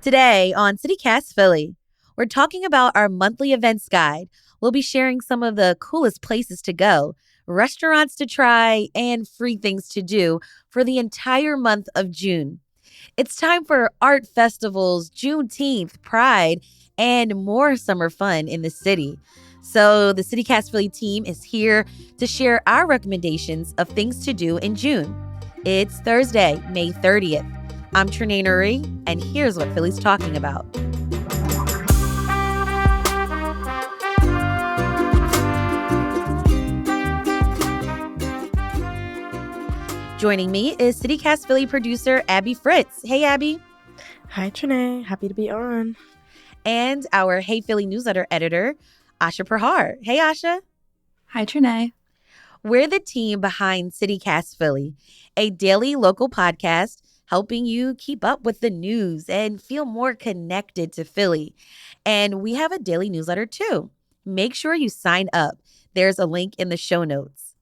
Today on CityCast Philly, we're talking about our monthly events guide. We'll be sharing some of the coolest places to go, restaurants to try, and free things to do for the entire month of June. It's time for art festivals, Juneteenth, Pride, and more summer fun in the city. So, the CityCast Philly team is here to share our recommendations of things to do in June. It's Thursday, May 30th. I'm Trinae Nuri, and here's what Philly's talking about. Joining me is CityCast Philly producer Abby Fritz. Hey, Abby. Hi, Trinae. Happy to be on. And our Hey Philly newsletter editor, Asha Prahar. Hey, Asha. Hi, Trinae. We're the team behind CityCast Philly, a daily local podcast helping you keep up with the news and feel more connected to Philly. And we have a daily newsletter too. Make sure you sign up. There's a link in the show notes.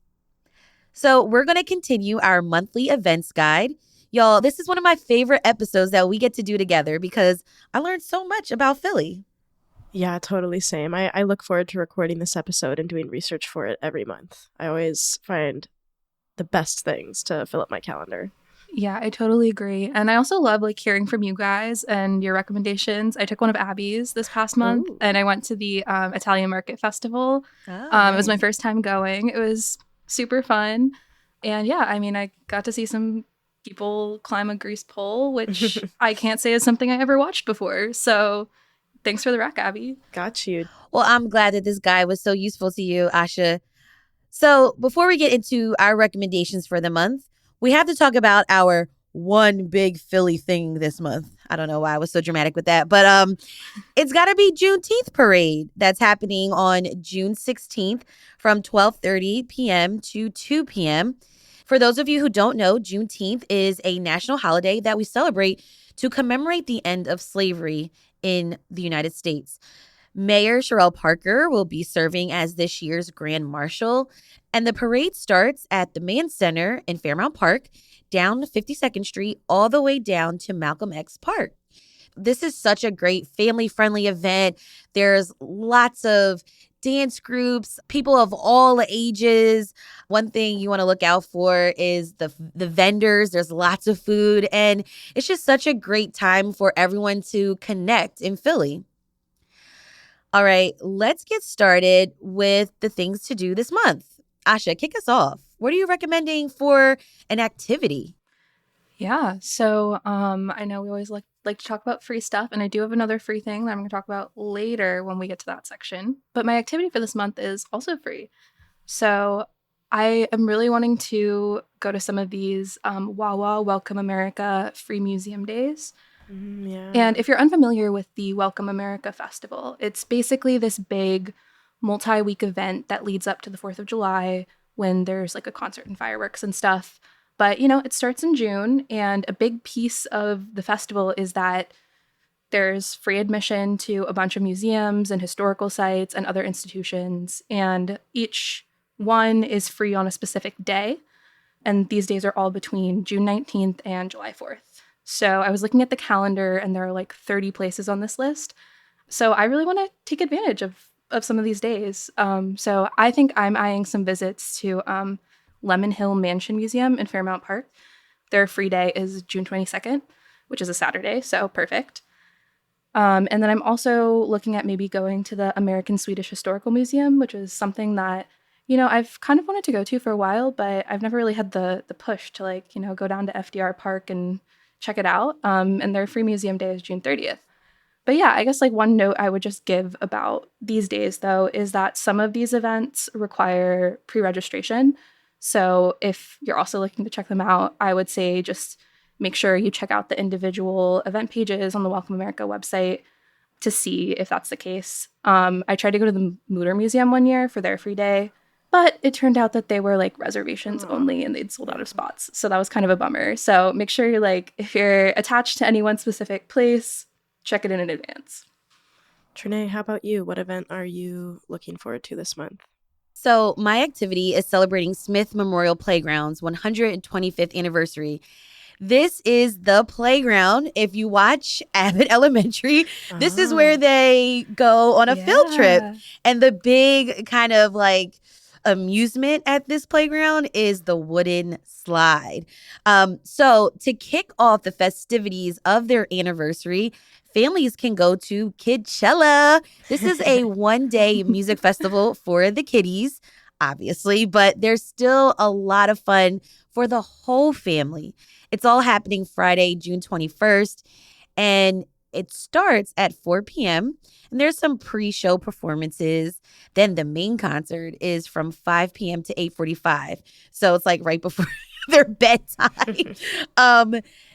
So we're going to continue our monthly events guide. Y'all, this is one of my favorite episodes that we get to do together because I learned so much about Philly. Yeah, totally same. I look forward to recording this episode and doing research for it every month. I always find the best things to fill up my calendar. Yeah, I totally agree. And I also love hearing from you guys and your recommendations. I took one of Abby's this past month and I went to the Italian Market Festival. Nice. It was my first time going. It was super fun. And yeah, I got to see some people climb a grease pole, which I can't say is something I ever watched before. So thanks for the rec, Abby. Got you. Well, I'm glad that this guide was so useful to you, Asha. So before we get into our recommendations for the month, we have to talk about our one big Philly thing this month. I don't know why I was so dramatic with that, but it's got to be Juneteenth parade that's happening on June 16th from 12:30 p.m. to 2 p.m. For those of you who don't know, Juneteenth is a national holiday that we celebrate to commemorate the end of slavery in the United States. Mayor Sherelle Parker will be serving as this year's Grand Marshal, and the parade starts at the Mann Center in Fairmount Park, down 52nd Street, all the way down to Malcolm X Park. This is such a great family-friendly event. There's lots of dance groups, people of all ages. One thing you want to look out for is the vendors. There's lots of food, and it's just such a great time for everyone to connect in Philly. All right, let's get started with the things to do this month. Asha, kick us off. What are you recommending for an activity? Yeah, so I know we always like to talk about free stuff, and I do have another free thing that I'm going to talk about later when we get to that section. But my activity for this month is also free. So I am really wanting to go to some of these Wawa Welcome America free museum days. Yeah. And if you're unfamiliar with the Welcome America Festival, it's basically this big multi-week event that leads up to the 4th of July when there's a concert and fireworks and stuff. But, it starts in June, and a big piece of the festival is that there's free admission to a bunch of museums and historical sites and other institutions, and each one is free on a specific day. And these days are all between June 19th and July 4th. So I was looking at the calendar, and there are 30 places on this list. So I really want to take advantage of some of these days. So I think I'm eyeing some visits to Lemon Hill Mansion Museum in Fairmount Park. Their free day is June 22nd, which is a Saturday, so perfect. And then I'm also looking at maybe going to the American Swedish Historical Museum, which is something that, I've kind of wanted to go to for a while, but I've never really had the push to go down to FDR Park and check it out. And their free museum day is June 30th. But yeah, I guess one note I would just give about these days, though, is that some of these events require pre-registration. So if you're also looking to check them out, I would say just make sure you check out the individual event pages on the Welcome America website to see if that's the case. I tried to go to the Mutter Museum one year for their free day, but it turned out that they were reservations only and they'd sold out of spots. So that was kind of a bummer. So make sure you're if you're attached to any one specific place, check it in advance. Trinae, how about you? What event are you looking forward to this month? So my activity is celebrating Smith Memorial Playground's 125th anniversary. This is the playground. If you watch Abbott Elementary, this is where they go on a field trip. Yeah. And the big kind of like amusement at this playground is the wooden slide. So to kick off the festivities of their anniversary, families can go to Kidchella. This is a one-day music festival for the kiddies, obviously, but there's still a lot of fun for the whole family. It's all happening Friday, June 21st, and it starts at 4 p.m. And there's some pre-show performances. Then the main concert is from 5 p.m. to 8:45. So it's like right before their bedtime.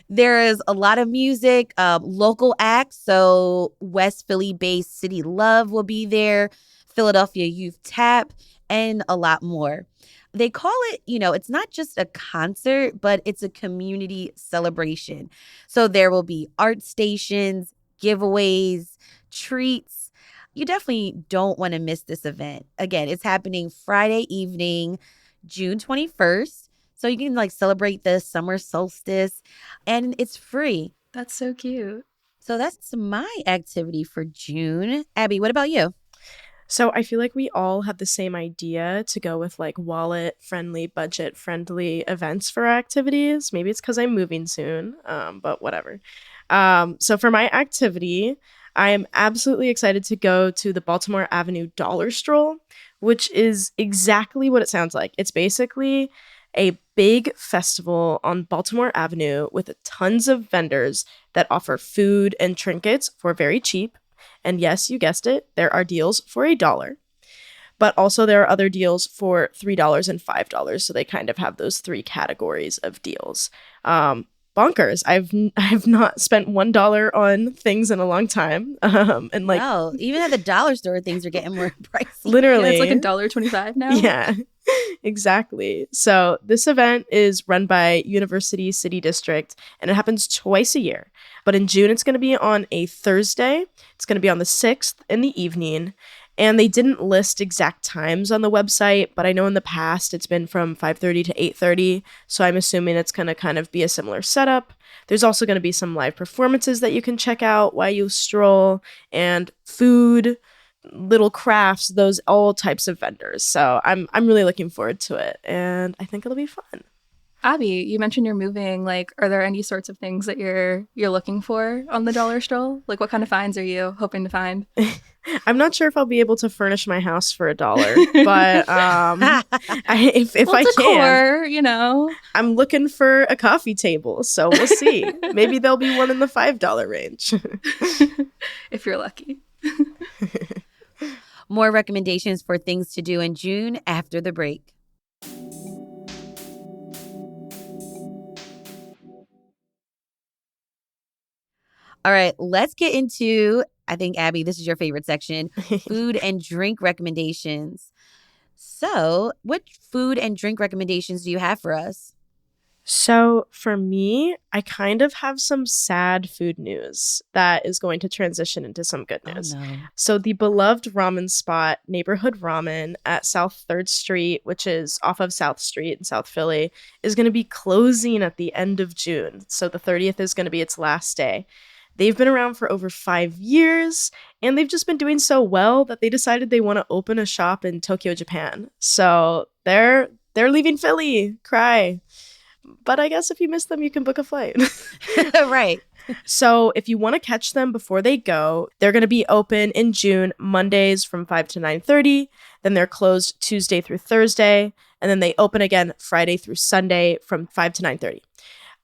There is a lot of music, local acts. So West Philly-based City Love will be there, Philadelphia Youth Tap, and a lot more. They call it, it's not just a concert, but it's a community celebration. So there will be art stations, giveaways, treats. You definitely don't want to miss this event. Again, it's happening Friday evening, June 21st. So you can like celebrate the summer solstice and it's free. That's so cute. So that's my activity for June. Abby, what about you? So I feel like we all have the same idea to go with like wallet friendly, budget friendly events for our activities. Maybe it's because I'm moving soon, but whatever. So for my activity, I am absolutely excited to go to the Baltimore Avenue Dollar Stroll, which is exactly what it sounds like. It's basically a big festival on Baltimore Avenue with tons of vendors that offer food and trinkets for very cheap. And yes, you guessed it, there are deals for $1. But also there are other deals for $3 and $5. So they kind of have those three categories of deals. Bonkers. I've not spent $1 on things in a long time. And like, wow, even at the dollar store, things are getting more pricey. Literally, it's like $1.25 now. Yeah, exactly. So this event is run by University City District, and it happens twice a year. But in June, it's going to be on a Thursday. It's going to be on the 6th in the evening. And they didn't list exact times on the website, but I know in the past it's been from 5:30 to 8:30. So I'm assuming it's going to kind of be a similar setup. There's also going to be some live performances that you can check out while you stroll, and food, little crafts, those all types of vendors. So I'm really looking forward to it, and I think it'll be fun. Abby, you mentioned you're moving. Like, are there any sorts of things that you're looking for on the dollar stroll? Like, what kind of finds are you hoping to find? I'm not sure if I'll be able to furnish my house for $1, but if I decor, can, I'm looking for a coffee table. So we'll see. Maybe there'll be one in the $5 range. If you're lucky. More recommendations for things to do in June after the break. All right, let's get into, I think, Abby, this is your favorite section, food and drink recommendations. So what food and drink recommendations do you have for us? So for me, I kind of have some sad food news that is going to transition into some good news. Oh, no. So the beloved ramen spot, Neighborhood Ramen at South 3rd Street, which is off of South Street in South Philly, is going to be closing at the end of June. So the 30th is going to be its last day. They've been around for over 5 years, and they've just been doing so well that they decided they want to open a shop in Tokyo, Japan. So they're leaving Philly. Cry. But I guess if you miss them, you can book a flight. Right. So if you want to catch them before they go, they're going to be open in June, Mondays from 5 to 9:30. Then they're closed Tuesday through Thursday. And then they open again Friday through Sunday from 5 to 9:30.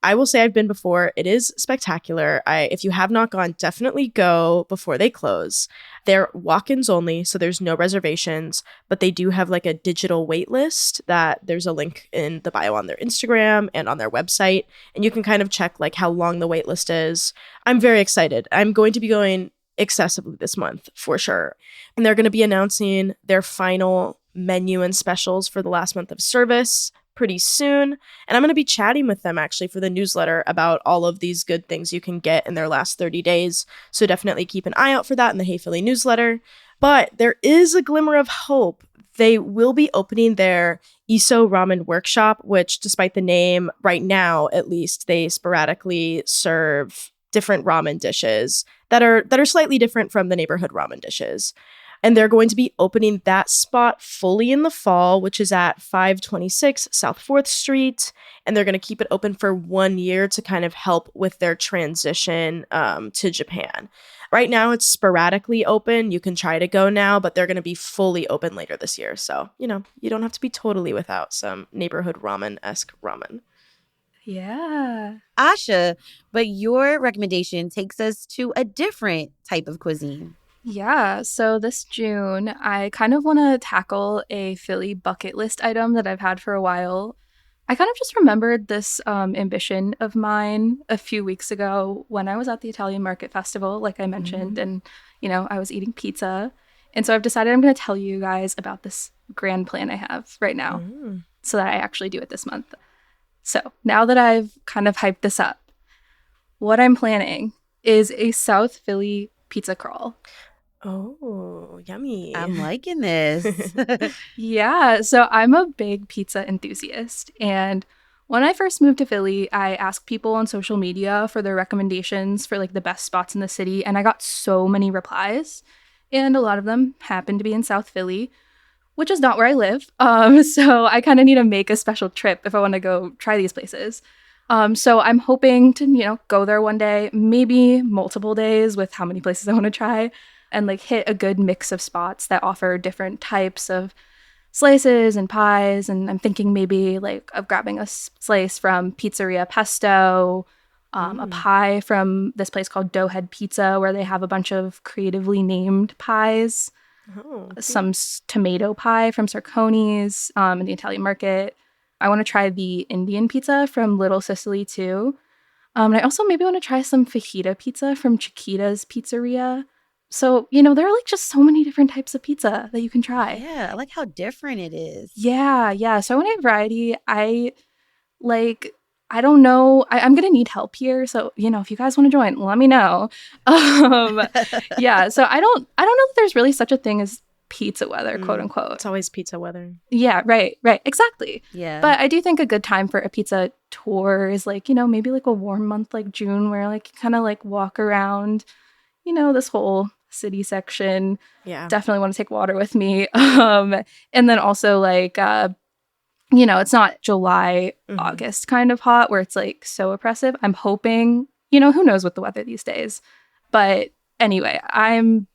I will say I've been before. It is spectacular. If you have not gone, definitely go before they close. They're walk-ins only, so there's no reservations, but they do have like a digital wait list that there's a link in the bio on their Instagram and on their website, and you can kind of check like how long the wait list is. I'm very excited. I'm going to be going excessively this month for sure. And they're going to be announcing their final menu and specials for the last month of service pretty soon. And I'm going to be chatting with them actually for the newsletter about all of these good things you can get in their last 30 days. So definitely keep an eye out for that in the Hey Philly newsletter. But there is a glimmer of hope. They will be opening their Iso Ramen Workshop, which, despite the name, right now at least, they sporadically serve different ramen dishes that are slightly different from the neighborhood ramen dishes. And they're going to be opening that spot fully in the fall, which is at 526 South 4th Street. And they're going to keep it open for 1 year to kind of help with their transition to Japan. Right now, it's sporadically open. You can try to go now, but they're going to be fully open later this year. So, you don't have to be totally without some neighborhood ramen-esque ramen. Yeah. Asha, but your recommendation takes us to a different type of cuisine. Yeah, so this June, I kind of want to tackle a Philly bucket list item that I've had for a while. I kind of just remembered this ambition of mine a few weeks ago when I was at the Italian Market Festival, like I mentioned, and, I was eating pizza. And so I've decided I'm going to tell you guys about this grand plan I have right now so that I actually do it this month. So now that I've kind of hyped this up, what I'm planning is a South Philly pizza crawl. Oh, yummy. I'm liking this. Yeah, so I'm a big pizza enthusiast. And when I first moved to Philly, I asked people on social media for their recommendations for like the best spots in the city. And I got so many replies. And a lot of them happened to be in South Philly, which is not where I live. So I kind of need to make a special trip if I want to go try these places. So I'm hoping to, go there one day, maybe multiple days with how many places I want to try, and like hit a good mix of spots that offer different types of slices and pies. And I'm thinking maybe like of grabbing a slice from Pizzeria Pesto, a pie from this place called Doughhead Pizza, where they have a bunch of creatively named pies. Some tomato pie from Sarconi's in the Italian Market. I want to try the Indian pizza from Little Sicily too. And I also maybe want to try some fajita pizza from Chiquita's Pizzeria. So, there are like just so many different types of pizza that you can try. Yeah, I like how different it is. Yeah. So I want a variety. I don't know. I'm going to need help here. So, if you guys want to join, let me know. Yeah. So I don't know that there's really such a thing as pizza weather, quote unquote. It's always pizza weather. Yeah, right. Exactly. Yeah. But I do think a good time for a pizza tour is like, maybe like a warm month like June where like you kind of like walk around, this whole city section. Yeah. Definitely want to take water with me. And then also like, it's not July, August kind of hot where it's like so oppressive. I'm hoping, who knows with the weather these days. But anyway, I'm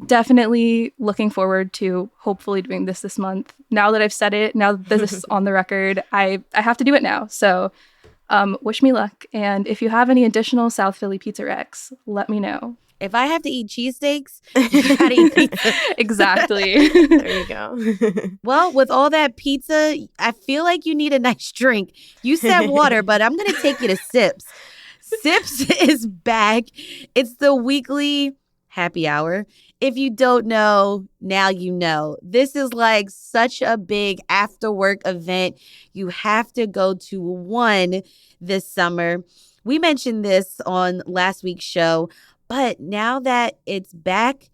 definitely looking forward to hopefully doing this month. Now that I've said it, now that this is on the record, I have to do it now. So wish me luck. And if you have any additional South Philly pizza recs, let me know. If I have to eat cheesesteaks, you gotta eat pizza. Exactly. There you go. Well, with all that pizza, I feel like you need a nice drink. You said water, but I'm going to take you to Sips. Sips is back. It's the weekly happy hour. If you don't know, now you know. This is like such a big after work event. You have to go to one this summer. We mentioned this on last week's show, but now that it's back,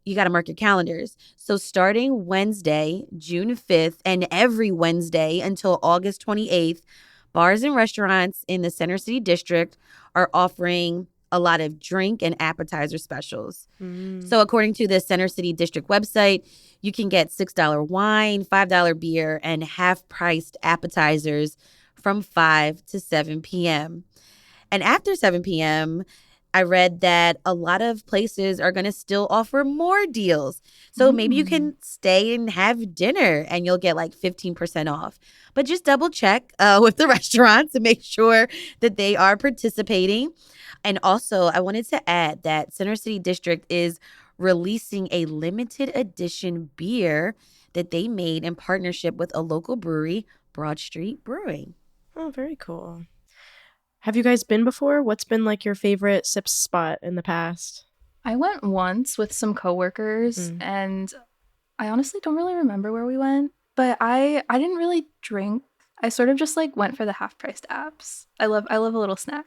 you got to mark your calendars. So starting Wednesday, June 5th, and every Wednesday until August 28th, bars and restaurants in the Center City District are offering a lot of drink and appetizer specials. So according to the Center City District website, you can get $6 wine, $5 beer, and half-priced appetizers from 5 to 7 p.m. And after 7 p.m., I read that a lot of places are going to still offer more deals. So maybe you can stay and have dinner and you'll get like 15% off. But just double check with the restaurants to make sure that they are participating. And also, I wanted to add that Center City District is releasing a limited edition beer that they made in partnership with a local brewery, Broad Street Brewing. Oh, very cool. Have you guys been before? What's been like your favorite Sips spot in the past? I went once with some coworkers and I honestly don't really remember where we went, but I didn't really drink. I sort of just like went for the half-priced apps. I love a little snack.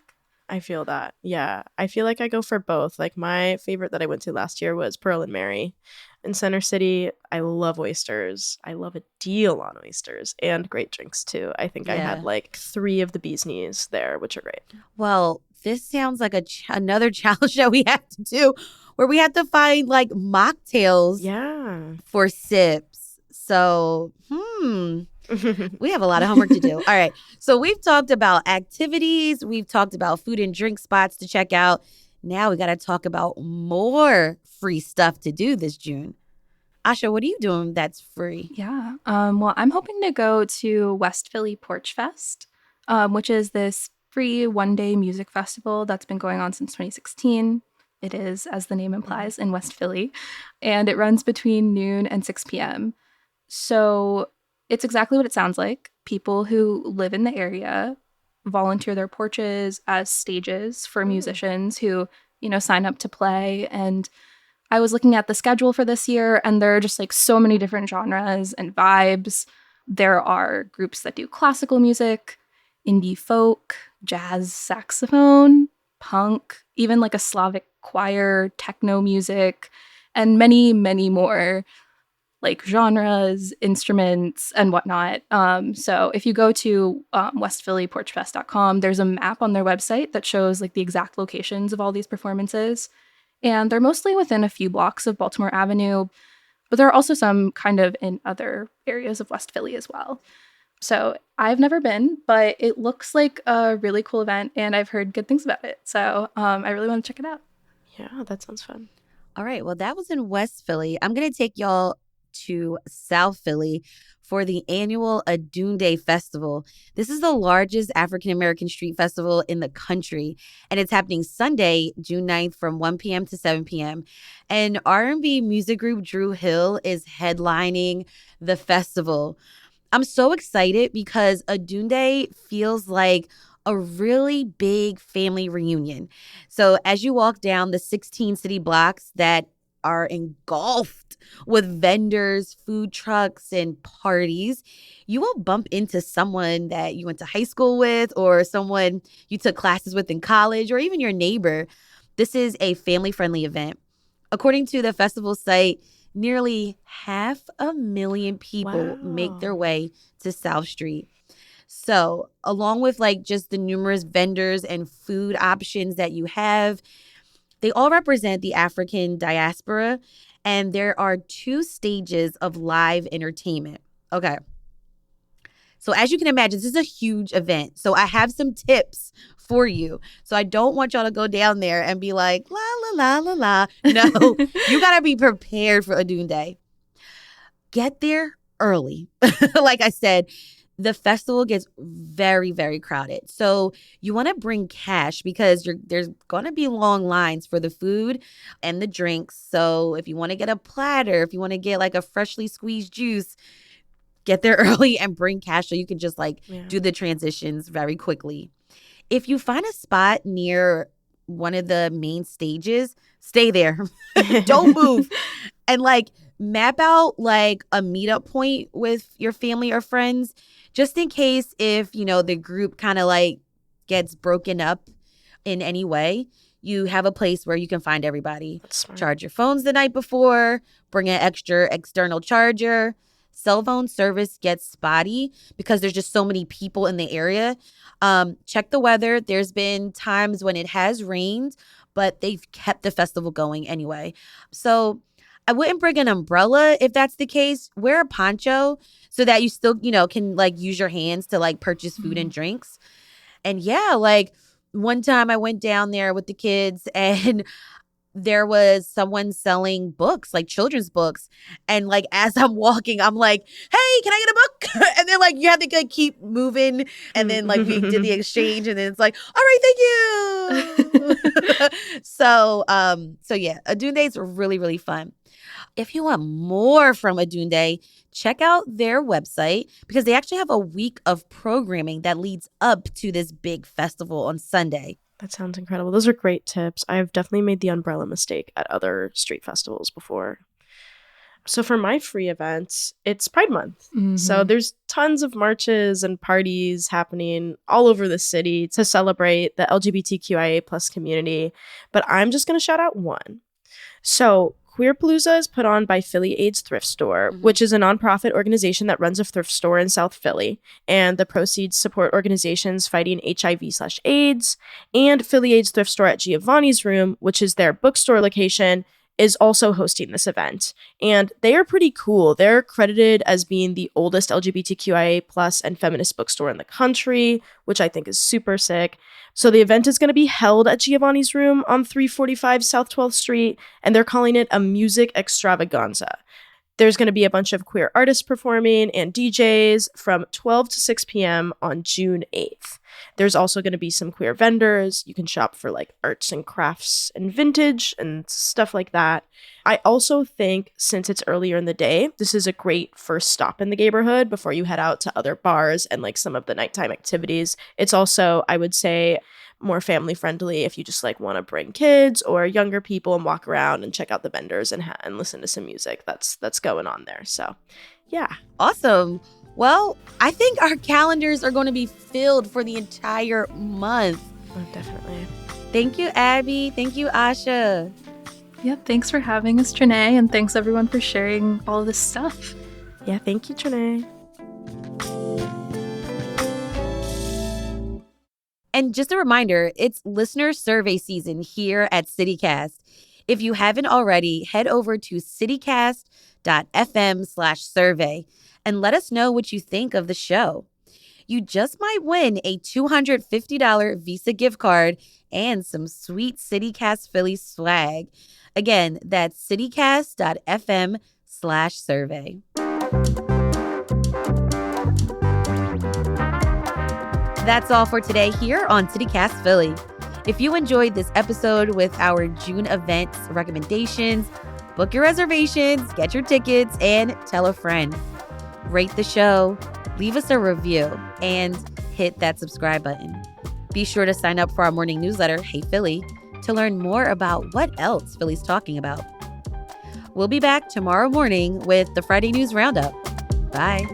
I feel that. Yeah. I feel like I go for both. Like my favorite that I went to last year was Pearl and Mary. in Center City. I love oysters. I love a deal on oysters and great drinks too. I think I had Yeah. like 3 of the bee's knees there, which are great. Well, this sounds like another challenge that we have to do where we have to find like mocktails Yeah. for sips. So, we have a lot of homework to do. All right. So we've talked about activities. We've talked about food and drink spots to check out. Now we got to talk about more free stuff to do this June. Asha, what are you doing that's free? Yeah. Well, I'm hoping to go to West Philly Porch Fest, which is this free one-day music festival that's been going on since 2016. It is, as the name implies, in West Philly, and it runs between noon and 6 p.m. So it's exactly what it sounds like. People who live in the area volunteer their porches as stages for musicians who, sign up to play. And I was looking at the schedule for this year, and there are just like so many different genres and vibes. There are groups that do classical music, indie folk, jazz saxophone, punk, even like a Slavic choir, techno music, and many, many more like genres, instruments, and whatnot. So if you go to westphillyporchfest.com, there's a map on their website that shows like the exact locations of all these performances. And they're mostly within a few blocks of Baltimore Avenue, but there are also some kind of in other areas of West Philly as well. So I've never been, but it looks like a really cool event, and I've heard good things about it. So I really want to check it out. Yeah, that sounds fun. All right. Well, that was in West Philly. I'm going to take y'all to South Philly for the annual Adunde Festival. This is the largest African American street festival in the country, and it's happening Sunday, June 9th from 1 p.m. to 7 p.m. And R&B music group Drew Hill is headlining the festival. I'm so excited because Adunde feels like a really big family reunion. So as you walk down the 16 city blocks that are engulfed with vendors, food trucks, and parties, you will bump into someone that you went to high school with or someone you took classes with in college or even your neighbor. This is a family-friendly event. According to the festival site, nearly 500,000 people make their Wow. way to South Street. So, along with like just the numerous vendors and food options that you have, they all represent the African diaspora, and there are 2 stages of live entertainment. Okay. So, as you can imagine, this is a huge event. So, I have some tips for you. So, I don't want y'all to go down there and be like, la, la, la, la, la. No, you got to be prepared for Adunde. Get there early. Like I said, the festival gets very, very crowded. So you want to bring cash because there's going to be long lines for the food and the drinks. So if you want to get a platter, if you want to get like a freshly squeezed juice, get there early and bring cash so you can just like do the transitions very quickly. If you find a spot near one of the main stages, stay there. Don't move. And like map out like a meetup point with your family or friends just in case if, the group kind of like gets broken up in any way, you have a place where you can find everybody. That's smart. Charge your phones the night before, bring an extra external charger. Cell phone service gets spotty because there's just so many people in the area. Check the weather. There's been times when it has rained, but they've kept the festival going anyway. So I wouldn't bring an umbrella if that's the case. Wear a poncho so that you still, can like use your hands to like purchase food and drinks. And yeah, like one time I went down there with the kids and there was someone selling books, like children's books. And like as I'm walking, I'm like, hey, can I get a book? And then like you have to like, keep moving. And then like we did the exchange and then it's like, all right, thank you. So yeah, Adunde is really, really fun. If you want more from Adunde, check out their website because they actually have a week of programming that leads up to this big festival on Sunday. That sounds incredible. Those are great tips. I've definitely made the umbrella mistake at other street festivals before. So for my free events, it's Pride Month. Mm-hmm. So there's tons of marches and parties happening all over the city to celebrate the LGBTQIA plus community. But I'm just going to shout out one. So Queerpalooza is put on by Philly AIDS Thrift Store, which is a nonprofit organization that runs a thrift store in South Philly. And the proceeds support organizations fighting HIV/AIDS. And Philly AIDS Thrift Store at Giovanni's Room, which is their bookstore location, is also hosting this event. And they are pretty cool. They're credited as being the oldest LGBTQIA+ and feminist bookstore in the country, which I think is super sick. So the event is going to be held at Giovanni's Room on 345 South 12th Street, and they're calling it a music extravaganza. There's going to be a bunch of queer artists performing and DJs from 12 to 6 p.m. on June 8th. There's also going to be some queer vendors. You can shop for like arts and crafts and vintage and stuff like that. I also think since it's earlier in the day, this is a great first stop in the neighborhood before you head out to other bars and like some of the nighttime activities. It's also, I would say, more family friendly if you just like want to bring kids or younger people and walk around and check out the vendors and listen to some music that's going on there. So, yeah. Awesome. Well, I think our calendars are going to be filled for the entire month. Oh, definitely. Thank you, Abby. Thank you, Asha. Yep, thanks for having us, Trinae, and thanks everyone for sharing all this stuff. Yeah, thank you, Trinae. And just a reminder, it's listener survey season here at CityCast. If you haven't already, head over to citycast.fm/survey and let us know what you think of the show. You just might win a $250 Visa gift card and some sweet CityCast Philly swag. Again, that's citycast.fm/survey. That's all for today here on CityCast Philly. If you enjoyed this episode with our June events recommendations, book your reservations, get your tickets, and tell a friend. Rate the show, leave us a review, and hit that subscribe button. Be sure to sign up for our morning newsletter, Hey Philly, to learn more about what else Philly's talking about. We'll be back tomorrow morning with the Friday News Roundup. Bye.